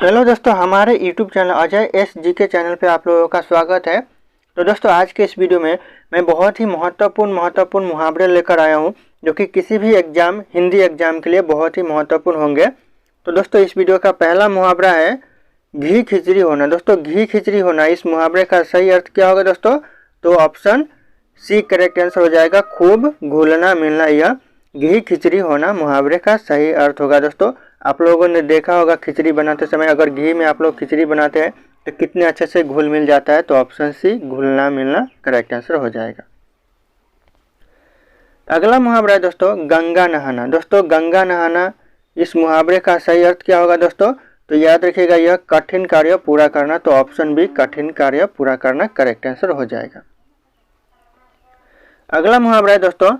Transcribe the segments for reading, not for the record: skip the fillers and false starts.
Hello दोस्तों, हमारे YouTube channel Ajay SGK channel पे आप लोगों का स्वागत है। तो दोस्तों, आज के इस वीडियो में मैं बहुत ही महत्वपूर्ण मुहावरे लेकर आया हूं, जो कि किसी भी एग्जाम, हिंदी एग्जाम के लिए बहुत ही महत्वपूर्ण होंगे। तो दोस्तों, इस वीडियो का पहला मुहावरा है घी खिचड़ी होना। दोस्तों, घी खिचड़ी होना, इस मुहावरे का सही अर्थ क्या होगा दोस्तों? तो ऑप्शन सी करेक्ट आंसर हो जाएगा, खूब घुलना मिलना। यह घी खिचड़ी होना मुहावरे का सही अर्थ होगा। दोस्तों, आप लोगों ने देखा होगा खिचड़ी बनाते समय, अगर घी में आप लोग खिचड़ी बनाते हैं तो कितने अच्छे से घुल मिल जाता है। तो ऑप्शन सी घुलना मिलना करेक्ट आंसर हो जाएगा। अगला मुहावरा है दोस्तों गंगा नहाना। दोस्तों, गंगा नहाना, इस मुहावरे का सही अर्थ क्या होगा दोस्तों? तो याद रखिएगा, यह कठिन कार्य पूरा करना। तो ऑप्शन बी कठिन कार्य पूरा करना करेक्ट आंसर हो जाएगा। अगला मुहावरा है दोस्तों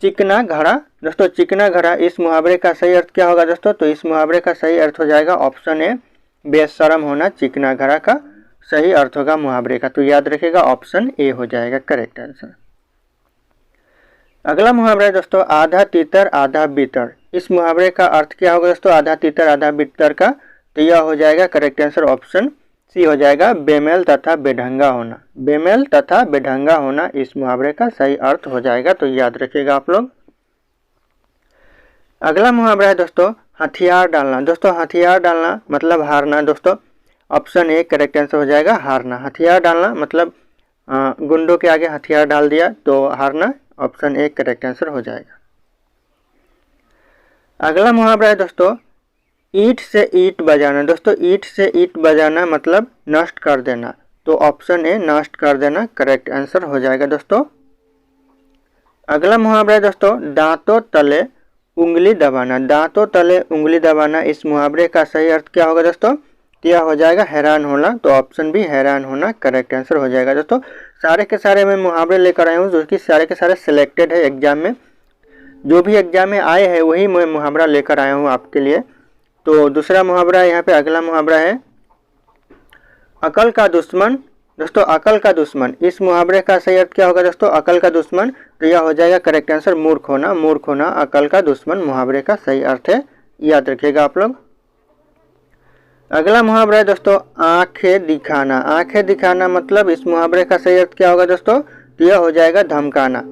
चिकना घड़ा। दोस्तों, चिकना घड़ा, इस मुहावरे का सही अर्थ क्या होगा दोस्तों? तो इस मुहावरे का सही अर्थ हो जाएगा ऑप्शन ए बेशरम होना। चिकना घड़ा का सही अर्थ होगा मुहावरे का। तो याद रखिएगा, ऑप्शन ए हो जाएगा करेक्ट आंसर। अगला मुहावरा है दोस्तों आधा तीतर आधा बीतर। इस मुहावरे का अर्थ क्या होगा दोस्तों? आधा तीतर आधा बीतर का, तो यह हो जाएगा करेक्ट आंसर ऑप्शन सी हो जाएगा बेमेल तथा बेढंगा होना। बेमेल तथा बेढंगा होना इस मुहावरे का सही अर्थ हो जाएगा। तो याद रखिएगा आप लोग। अगला मुहावरा है दोस्तों हथियार डालना। दोस्तों, हथियार डालना मतलब हारना। दोस्तों, ऑप्शन ए करेक्ट आंसर हो जाएगा हारना। हथियार डालना मतलब गुंडों के आगे हथियार डाल दिया तो हारना। ऑप्शन ए करेक्ट आंसर हो जाएगा। अगला मुहावरा है दोस्तों ईंट से ईंट बजाना। दोस्तों, ईंट से ईंट बजाना मतलब नष्ट कर देना। तो ऑप्शन ए नष्ट कर देना करेक्ट आंसर हो जाएगा दोस्तों। अगला मुहावरा है दोस्तों दांतों तले उंगली दबाना। दांतों तले उंगली दबाना, इस मुहावरे का सही अर्थ क्या होगा दोस्तों? यह हो जाएगा हैरान होना। तो ऑप्शन बी हैरान होना करेक्ट आंसर हो जाएगा। दोस्तों, सारे के सारे मैं मुहावरे लेकर आया हूँ, जो कि सारे के सारे सिलेक्टेड है एग्जाम में। जो भी एग्जाम में आए हैं वही मैं मुहावरा लेकर आया हूँ आपके लिए। तो दूसरा मुहावरा यहाँ पे, अगला मुहावरा है अकल का दुश्मन। दोस्तों, अकल का दुश्मन, इस मुहावरे का सही अर्थ क्या होगा दोस्तों? अकल का दुश्मन, तो यह हो जाएगा करेक्ट आंसर मूर्ख होना। मूर्ख होना अकल का दुश्मन मुहावरे का सही अर्थ है, याद रखिएगा आप लोग। अगला मुहावरा है दोस्तों आंखें दिखाना। आंखें दिखाना मतलब इस मुहावरे का सही अर्थ क्या होगा दोस्तों? तो यह हो जाएगा धमकाना।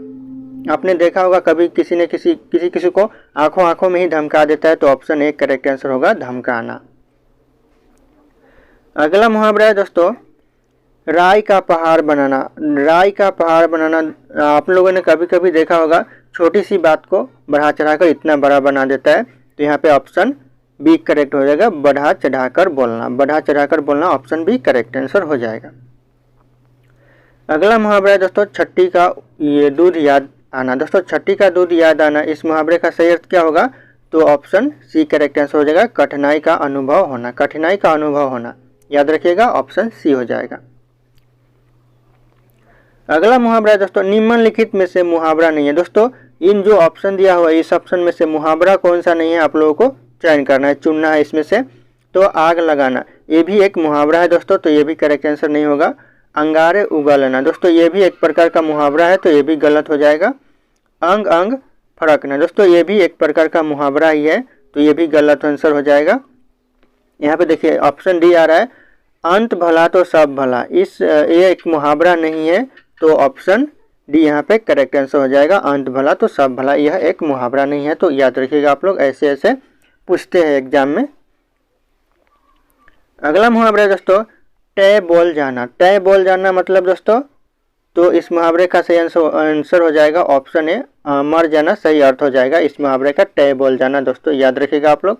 आपने देखा होगा कभी किसी ने किसी को आंखों में ही धमका देता है। तो ऑप्शन ए करेक्ट आंसर होगा धमकाना। अगला मुहावरा है दोस्तों राई का पहाड़ बनाना। राई का पहाड़ बनाना, आप लोगों ने कभी कभी देखा होगा छोटी सी बात को बढ़ा चढ़ाकर इतना बड़ा बना देता है। तो यहाँ पे ऑप्शन बी करेक्ट हो जाएगा, बढ़ा चढ़ाकर बोलना। बढ़ा चढ़ाकर बोलना, ऑप्शन बी करेक्ट आंसर हो जाएगा। अगला मुहावरा है दोस्तों छठी का ये दूध याद आना। दोस्तों, छठी का दूध याद आना, इस मुहावरे का सही अर्थ क्या होगा? तो ऑप्शन सी करेक्ट आंसर हो जाएगा कठिनाई का अनुभव होना। कठिनाई का अनुभव होना, याद रखिएगा ऑप्शन सी हो जाएगा। अगला मुहावरा है दोस्तों निम्नलिखित में से मुहावरा नहीं है। दोस्तों, इन जो ऑप्शन दिया हुआ है इस ऑप्शन में से मुहावरा कौन सा नहीं है, आप लोगों को चयन करना है, चुनना है इसमें से। तो आग लगाना, ये भी एक मुहावरा है दोस्तों, तो ये भी करेक्ट आंसर नहीं होगा। अंगारे उगलना, दोस्तों ये भी एक प्रकार का मुहावरा है, तो ये भी गलत हो जाएगा। अंग अंग फड़कना, दोस्तों ये भी एक प्रकार का मुहावरा ही है, तो ये भी गलत आंसर हो जाएगा। यहाँ पे देखिए ऑप्शन डी आ रहा है अंत भला तो सब भला, ये एक मुहावरा नहीं है। तो ऑप्शन डी यहाँ पे करेक्ट आंसर हो जाएगा, अंत भला तो सब भला, यह एक मुहावरा नहीं है। तो याद रखिएगा आप लोग, ऐसे ऐसे पूछते हैं एग्जाम में। अगला मुहावरा है दोस्तों टय बोल जाना। टय बोल जाना मतलब दोस्तों, तो इस मुहावरे का सही आंसर हो जाएगा ऑप्शन ए मर जाना सही अर्थ हो जाएगा इस मुहावरे का, टय बोल जाना। दोस्तों, याद रखिएगा आप लोग।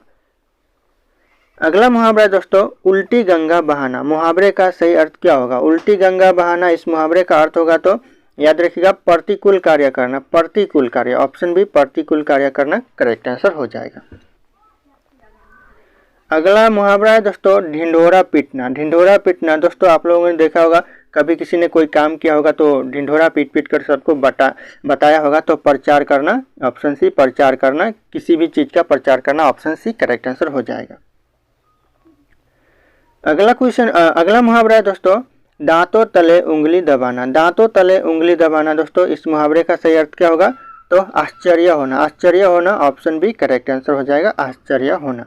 अगला मुहावरा है दोस्तों उल्टी गंगा बहाना। मुहावरे का सही अर्थ क्या होगा? उल्टी गंगा बहाना, इस मुहावरे का अर्थ होगा तो याद रखिएगा प्रतिकूल कार्य करना। प्रतिकूल कार्य, ऑप्शन बी प्रतिकूल कार्य करना करेक्ट आंसर हो जाएगा। अगला मुहावरा है दोस्तों ढिंढोरा पीटना। ढिंढोरा पीटना, दोस्तों आप लोगों ने देखा होगा कभी किसी ने कोई काम किया होगा तो ढिंढोरा पीट पीट कर सबको बताया होगा। तो प्रचार करना, ऑप्शन सी प्रचार करना, किसी भी चीज का प्रचार करना, ऑप्शन सी करेक्ट आंसर हो जाएगा। अगला मुहावरा है दोस्तों दांतों तले उंगली दबाना। दांतों तले उंगली दबाना, दोस्तों इस मुहावरे का सही अर्थ क्या होगा? तो आश्चर्य होना। आश्चर्य होना, ऑप्शन बी करेक्ट आंसर हो जाएगा आश्चर्य होना।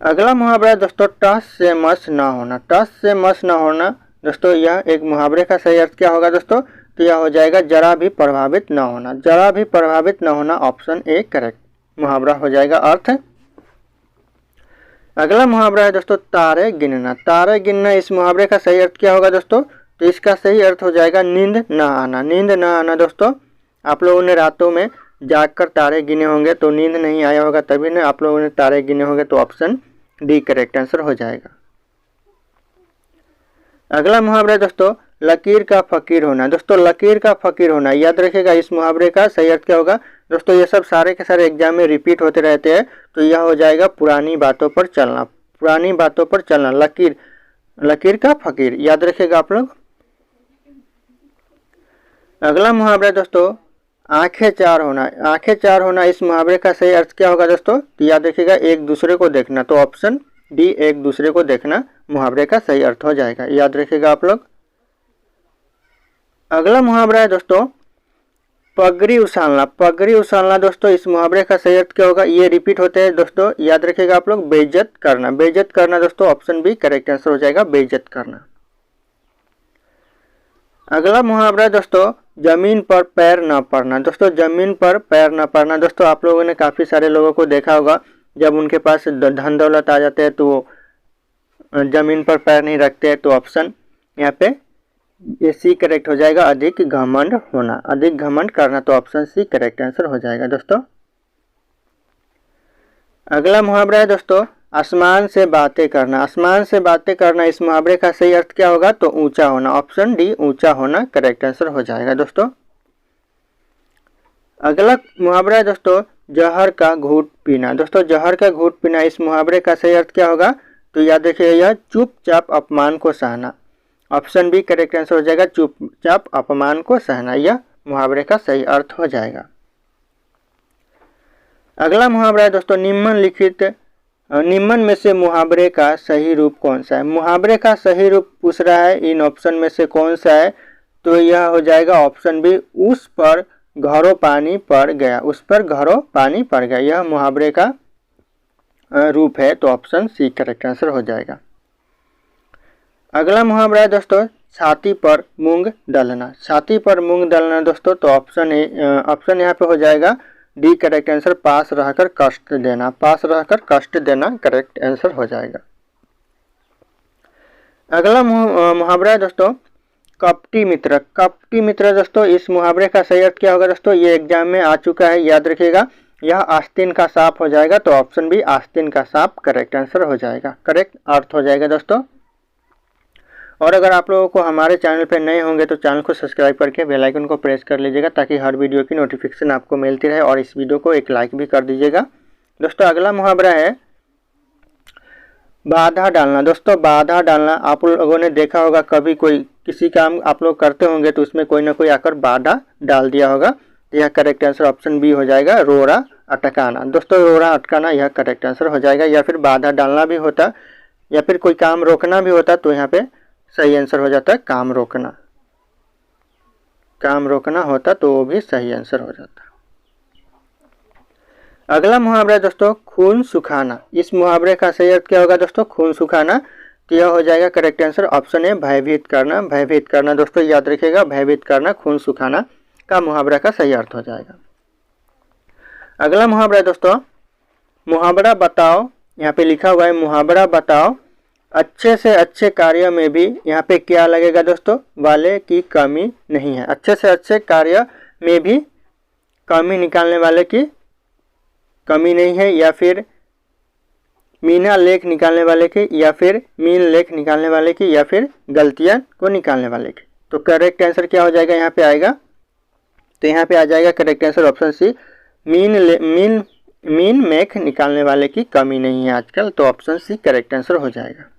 अगला मुहावरा है दोस्तों टस से मस ना होना। टस से मस ना होना दोस्तों यह एक मुहावरे का सही अर्थ क्या होगा दोस्तों? तो यह हो जाएगा जरा भी प्रभावित ना होना। जरा भी प्रभावित ना होना, ऑप्शन ए करेक्ट मुहावरा हो जाएगा अर्थ। अगला मुहावरा है दोस्तों तारे गिनना। तारे गिनना, इस मुहावरे का सही अर्थ क्या होगा दोस्तों? तो इसका सही अर्थ हो जाएगा नींद ना आना। नींद ना आना दोस्तों, आप लोगों ने रातों में जागकर तारे गिने होंगे तो नींद नहीं आया होगा, तभी ना आप लोगों ने तारे गिने होंगे, तो ऑप्शन डी करेक्ट आंसर हो जाएगा। अगला मुहावरा है दोस्तों लकीर का फकीर होना। दोस्तों लकीर का फकीर होना, याद रखिएगा इस मुहावरे का सही अर्थ क्या होगा दोस्तों? ये सब सारे के सारे एग्जाम में रिपीट होते रहते हैं, तो यह हो जाएगा पुरानी बातों पर चलना। पुरानी बातों पर चलना, लकीर, लकीर का फकीर, याद रखिएगा आप लोग। अगला मुहावरा है दोस्तों आंखें चार होना। आंखें चार होना, इस मुहावरे का सही अर्थ क्या होगा दोस्तों? तो याद रखिएगा एक दूसरे को देखना, तो ऑप्शन डी एक दूसरे को देखना मुहावरे का सही अर्थ हो जाएगा, याद रखिएगा आप लोग। अगला मुहावरा है दोस्तों पगड़ी उछालना। पगड़ी उछालना दोस्तों, इस मुहावरे का सही अर्थ क्या होगा? ये रिपीट होते हैं दोस्तों, याद रखिएगा आप लोग। बेइज्जत करना। बेइज्जत करना दोस्तों, ऑप्शन बी करेक्ट आंसर हो जाएगा, बेइज्जत करना। अगला मुहावरा दोस्तों जमीन पर पैर न पड़ना। दोस्तों जमीन पर पैर न पड़ना, दोस्तों आप लोगों ने काफ़ी सारे लोगों को देखा होगा, जब उनके पास धन दौलत आ जाते हैं तो वो जमीन पर पैर नहीं रखते हैं, तो ऑप्शन यहाँ पे ये सी करेक्ट हो जाएगा, अधिक घमंड होना। अधिक घमंड करना, तो ऑप्शन सी करेक्ट आंसर हो जाएगा दोस्तों। अगला मुहावरा है दोस्तों आसमान से बातें करना। आसमान से बातें करना, इस मुहावरे का सही अर्थ क्या होगा? तो ऊंचा होना। ऑप्शन डी ऊंचा होना करेक्ट आंसर हो जाएगा दोस्तों। अगला मुहावरा है दोस्तों जहर का घूंट पीना। दोस्तों जहर का घूंट पीना, इस मुहावरे का सही अर्थ क्या होगा? तो याद रखिए यह चुपचाप अपमान को सहना। ऑप्शन बी करेक्ट आंसर हो जाएगा, चुपचाप अपमान को सहना, यह मुहावरे का सही अर्थ हो जाएगा। अगला मुहावरा है दोस्तों निम्न में से मुहावरे का सही रूप कौन सा है? मुहावरे का सही रूप पूछ रहा है, इन ऑप्शन में से कौन सा है? तो यह हो जाएगा ऑप्शन बी उस पर घरों पानी पड़ गया। उस पर घरों पानी पड़ गया, यह मुहावरे का रूप है, तो ऑप्शन सी करेक्ट आंसर हो जाएगा। अगला मुहावरा है दोस्तों छाती पर मूंग डलना। छाती पर मूंग डलना दोस्तों, तो ऑप्शन यहाँ पे हो जाएगा डी करेक्ट आंसर, पास रहकर कष्ट देना। पास रहकर कष्ट देना करेक्ट आंसर हो जाएगा। अगला मुहावरा है दोस्तों कपटी मित्र। कपटी मित्र दोस्तों, इस मुहावरे का सही अर्थ क्या होगा दोस्तों? ये एग्जाम में आ चुका है, याद रखिएगा, यह आस्तीन का सांप हो जाएगा, तो ऑप्शन बी आस्तीन का सांप करेक्ट आंसर हो जाएगा, करेक्ट अर्थ हो जाएगा दोस्तों। और अगर आप लोगों को हमारे चैनल पर नए होंगे तो चैनल को सब्सक्राइब करके बेल आइकन को प्रेस कर लीजिएगा, ताकि हर वीडियो की नोटिफिकेशन आपको मिलती रहे, और इस वीडियो को एक लाइक भी कर दीजिएगा दोस्तों। अगला मुहावरा है बाधा डालना। दोस्तों बाधा डालना, आप लोगों ने देखा होगा, कभी कोई किसी काम आप लोग करते होंगे तो उसमें कोई ना कोई आकर बाधा डाल दिया होगा, तो यह करेक्ट आंसर ऑप्शन बी हो जाएगा, रोड़ा अटकाना। दोस्तों रोड़ा अटकाना यह करेक्ट आंसर हो जाएगा, या फिर बाधा डालना भी होता, या फिर कोई काम रोकना भी होता, तो यहाँ पे सही आंसर हो जाता है काम रोकना। काम रोकना होता तो वो भी सही आंसर हो जाता। अगला मुहावरा है दोस्तों खून सुखाना। इस मुहावरे का सही अर्थ क्या होगा दोस्तों? खून सुखाना, तो यह हो जाएगा करेक्ट आंसर, ऑप्शन ए भयभीत करना। भयभीत करना दोस्तों याद रखिएगा, भयभीत करना खून सुखाना का मुहावरा का सही अर्थ हो जाएगा। अगला मुहावरा है दोस्तों मुहावरा बताओ। यहाँ पे लिखा हुआ है मुहावरा बताओ अच्छे से अच्छे कार्य में भी, यहाँ पे क्या लगेगा दोस्तों? वाले की कमी नहीं है। अच्छे से अच्छे कार्य में भी कमी निकालने वाले की कमी नहीं है, या फिर मीना लेख निकालने वाले की, या फिर मीन लेख निकालने वाले की, या फिर गलतियां को निकालने वाले की। तो करेक्ट आंसर क्या हो जाएगा यहाँ पे आएगा? तो यहाँ पे आ जाएगा करेक्ट आंसर ऑप्शन सी, मीन मेख निकालने वाले की कमी नहीं है आजकल, तो ऑप्शन सी करेक्ट आंसर हो जाएगा।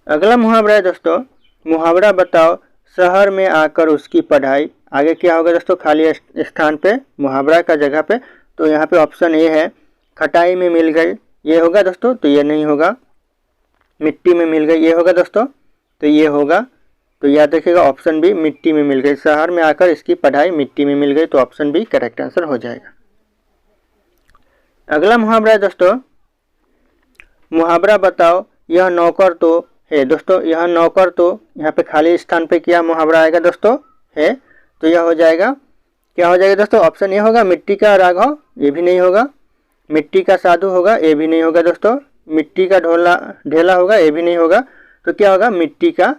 अगला मुहावरा है दोस्तों मुहावरा बताओ शहर में आकर उसकी पढ़ाई। आगे क्या होगा दोस्तों? खाली स्थान पे मुहावरा का जगह पे, तो यहाँ पे ऑप्शन ए है खटाई में मिल गई, ये होगा दोस्तों, तो ये नहीं होगा। मिट्टी में मिल गई, ये होगा दोस्तों, तो ये होगा, तो याद रखिएगा ऑप्शन बी मिट्टी में मिल गई। शहर में आकर इसकी पढ़ाई मिट्टी में मिल गई, तो ऑप्शन बी करेक्ट आंसर हो जाएगा। अगला मुहावरा है दोस्तों मुहावरा बताओ यह नौकर तो है। दोस्तों यह नौकर तो यहाँ पे खाली स्थान पे क्या मुहावरा आएगा दोस्तों, है। तो यह हो जाएगा, क्या हो जाएगा दोस्तों, ऑप्शन ए होगा मिट्टी का राघव, ये भी नहीं होगा। मिट्टी का साधु होगा, ये भी नहीं होगा दोस्तों। मिट्टी का ढेला होगा, ये भी नहीं होगा। तो क्या होगा, मिट्टी का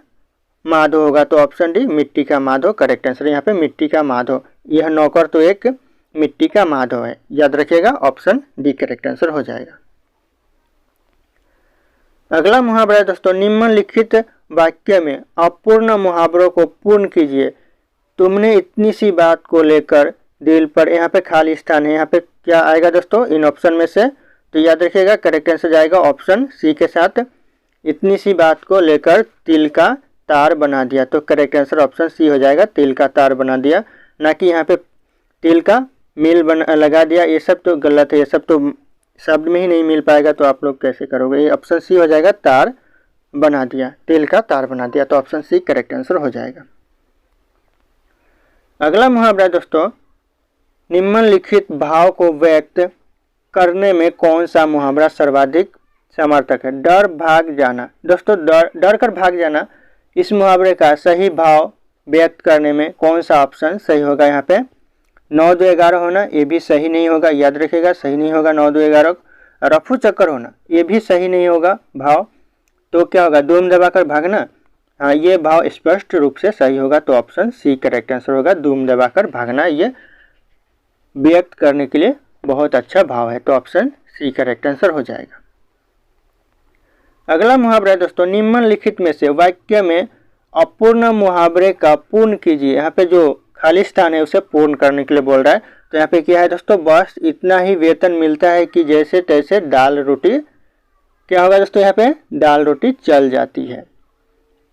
माधो होगा। तो ऑप्शन डी मिट्टी का माधो करेक्ट आंसर है यहाँ पे, मिट्टी का माधो। यह नौकर तो एक मिट्टी का माधो है, याद रखिएगा, ऑप्शन डी करेक्ट आंसर हो जाएगा। अगला मुहावरा है दोस्तों, निम्नलिखित वाक्य में अपूर्ण मुहावरों को पूर्ण कीजिए। तुमने इतनी सी बात को लेकर दिल पर, यहाँ पे खाली स्थान है, यहाँ पे क्या आएगा दोस्तों इन ऑप्शन में से। तो याद रखिएगा करेक्ट आंसर जाएगा ऑप्शन सी के साथ, इतनी सी बात को लेकर तिल का तार बना दिया। तो करेक्ट आंसर ऑप्शन सी हो जाएगा, तिल का तार बना दिया, ना कि यहाँ पे तिल का मिल लगा दिया। ये सब तो गलत है, ये सब तो शब्द में ही नहीं मिल पाएगा, तो आप लोग कैसे करोगे। ये ऑप्शन सी हो जाएगा, तार बना दिया, तिल का तार बना दिया। तो ऑप्शन सी करेक्ट आंसर हो जाएगा। अगला मुहावरा दोस्तों, निम्नलिखित भाव को व्यक्त करने में कौन सा मुहावरा सर्वाधिक समर्थक है। डर भाग जाना। दोस्तों डर कर भाग जाना, इस मुहावरे का सही भाव व्यक्त करने में कौन सा ऑप्शन सही होगा। यहाँ पे 9 2 11 होना, ये भी सही नहीं होगा, याद रखिएगा सही नहीं होगा 9 2 11। रफू चक्कर होना, ये भी सही नहीं होगा भाव। तो क्या होगा, धूम दबाकर भागना, हाँ ये भाव स्पष्ट रूप से सही होगा। तो ऑप्शन सी करेक्ट आंसर होगा, धूम दबाकर भागना ये व्यक्त करने के लिए बहुत अच्छा भाव है। तो ऑप्शन सी करेक्ट आंसर हो जाएगा। अगला मुहावरा है दोस्तों, निम्नलिखित में से वाक्य में अपूर्ण मुहावरे का पूर्ण कीजिए। यहाँ पे जो खाली स्थान है उसे पूर्ण करने के लिए बोल रहा है। तो यहाँ पे क्या है दोस्तों, बस इतना ही वेतन मिलता है कि जैसे तैसे दाल रोटी, क्या होगा दोस्तों यहाँ पे, दाल रोटी चल जाती है।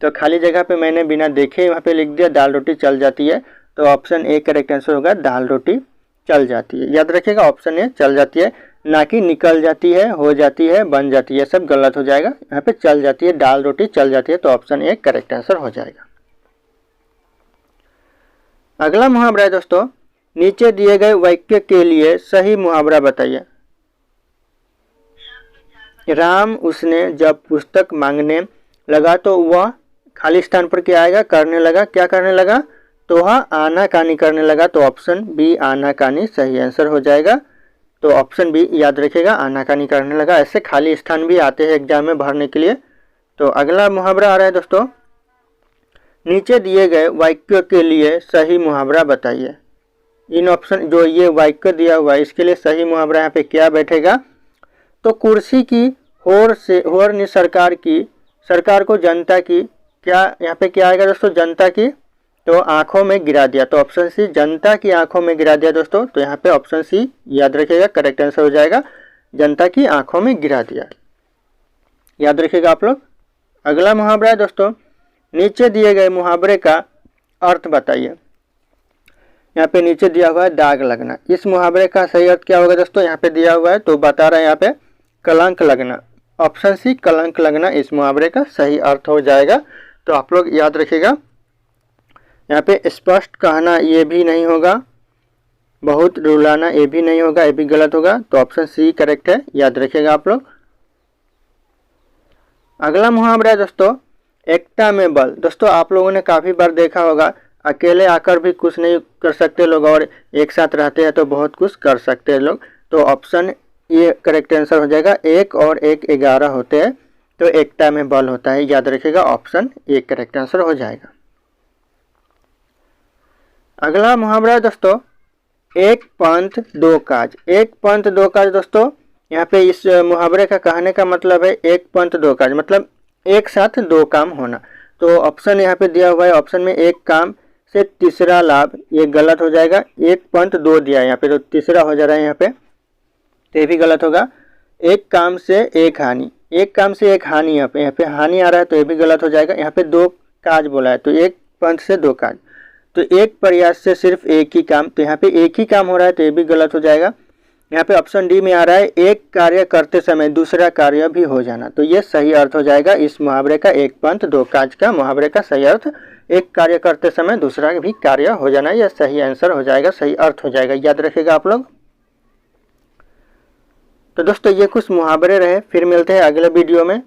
तो खाली जगह पे मैंने बिना देखे वहाँ पे लिख दिया दाल रोटी चल जाती है। तो ऑप्शन ए करेक्ट आंसर होगा, दाल रोटी चल जाती है। याद रखिएगा ऑप्शन ए चल जाती है, ना कि निकल जाती है, हो जाती है, बन जाती है, सब गलत हो जाएगा। यहाँ पे चल जाती है, दाल रोटी चल जाती है। तो ऑप्शन ए करेक्ट आंसर हो जाएगा। अगला मुहावरा है दोस्तों, नीचे दिए गए वाक्य के लिए सही मुहावरा बताइए। राम उसने जब पुस्तक मांगने लगा तो वह, खाली स्थान पर क्या आएगा, करने लगा, क्या करने लगा, तो वह आनाकानी करने लगा। तो ऑप्शन बी आनाकानी सही आंसर हो जाएगा। तो ऑप्शन बी याद रखिएगा, आनाकानी करने लगा। ऐसे खाली स्थान भी आते हैं एग्जाम में भरने के लिए। तो अगला मुहावरा आ रहा है दोस्तों, नीचे दिए गए वाक्य के लिए सही मुहावरा बताइए। इन ऑप्शन जो ये वाक्य दिया हुआ है इसके लिए सही मुहावरा यहाँ पे क्या बैठेगा। तो कुर्सी की होर ने सरकार को जनता की, क्या यहाँ पे क्या आएगा दोस्तों, जनता की तो आंखों में गिरा दिया। तो ऑप्शन सी जनता की आंखों में गिरा दिया दोस्तों। तो यहाँ पे ऑप्शन सी याद रखिएगा करेक्ट आंसर हो जाएगा, जनता की आंखों में गिरा दिया, याद रखिएगा आप लोग। अगला मुहावरा है दोस्तों, नीचे दिए गए मुहावरे का अर्थ बताइए। यहाँ पे नीचे दिया हुआ है दाग लगना, इस मुहावरे का सही अर्थ क्या होगा दोस्तों, यहाँ पे दिया हुआ है तो बता रहा है यहाँ पे कलंक लगना। ऑप्शन सी कलंक लगना इस मुहावरे का सही अर्थ हो जाएगा। तो आप लोग याद रखिएगा, यहाँ पे स्पष्ट कहना ये भी नहीं होगा, बहुत रुलाना ये भी नहीं होगा, ये भी गलत होगा। तो ऑप्शन सी करेक्ट है, याद रखिएगा आप लोग। अगला मुहावरा है दोस्तों, एकता में बल। दोस्तों आप लोगों ने काफ़ी बार देखा होगा, अकेले आकर भी कुछ नहीं कर सकते लोग, और एक साथ रहते हैं तो बहुत कुछ कर सकते हैं लोग। तो ऑप्शन ये करेक्ट आंसर हो जाएगा, 1 और 1 11 होते हैं तो एकता में बल होता है, याद रखिएगा ऑप्शन ए करेक्ट आंसर हो जाएगा। अगला मुहावरा है दोस्तों, एक पंथ दो काज। एक पंथ दो काज दोस्तों, यहाँ पे इस मुहावरे का कहने का मतलब है एक पंथ दो काज, मतलब एक साथ दो काम होना। तो ऑप्शन यहाँ पे दिया हुआ है, ऑप्शन में एक काम से तीसरा लाभ, ये गलत हो जाएगा। एक पंथ दो दिया है यहाँ पे तो तीसरा हो जा रहा है यहाँ पे, तो ये भी गलत होगा। एक काम से एक हानि, एक काम से एक हानि, यहाँ पे हानि आ रहा है तो ये भी गलत हो जाएगा। यहाँ पे दो काज बोला है तो एक पंथ से दो काज, तो एक प्रयास से सिर्फ एक ही काम, तो यहाँ पे एक ही काम हो रहा है तो ये भी गलत हो जाएगा। यहाँ पे ऑप्शन डी में आ रहा है एक कार्य करते समय दूसरा कार्य भी हो जाना, तो ये सही अर्थ हो जाएगा इस मुहावरे का। एक पंथ दो काज का मुहावरे का सही अर्थ एक कार्य करते समय दूसरा भी कार्य हो जाना, यह सही आंसर हो जाएगा, सही अर्थ हो जाएगा, याद रखिएगा आप लोग। तो दोस्तों ये कुछ मुहावरे रहे, फिर मिलते हैं अगले वीडियो में।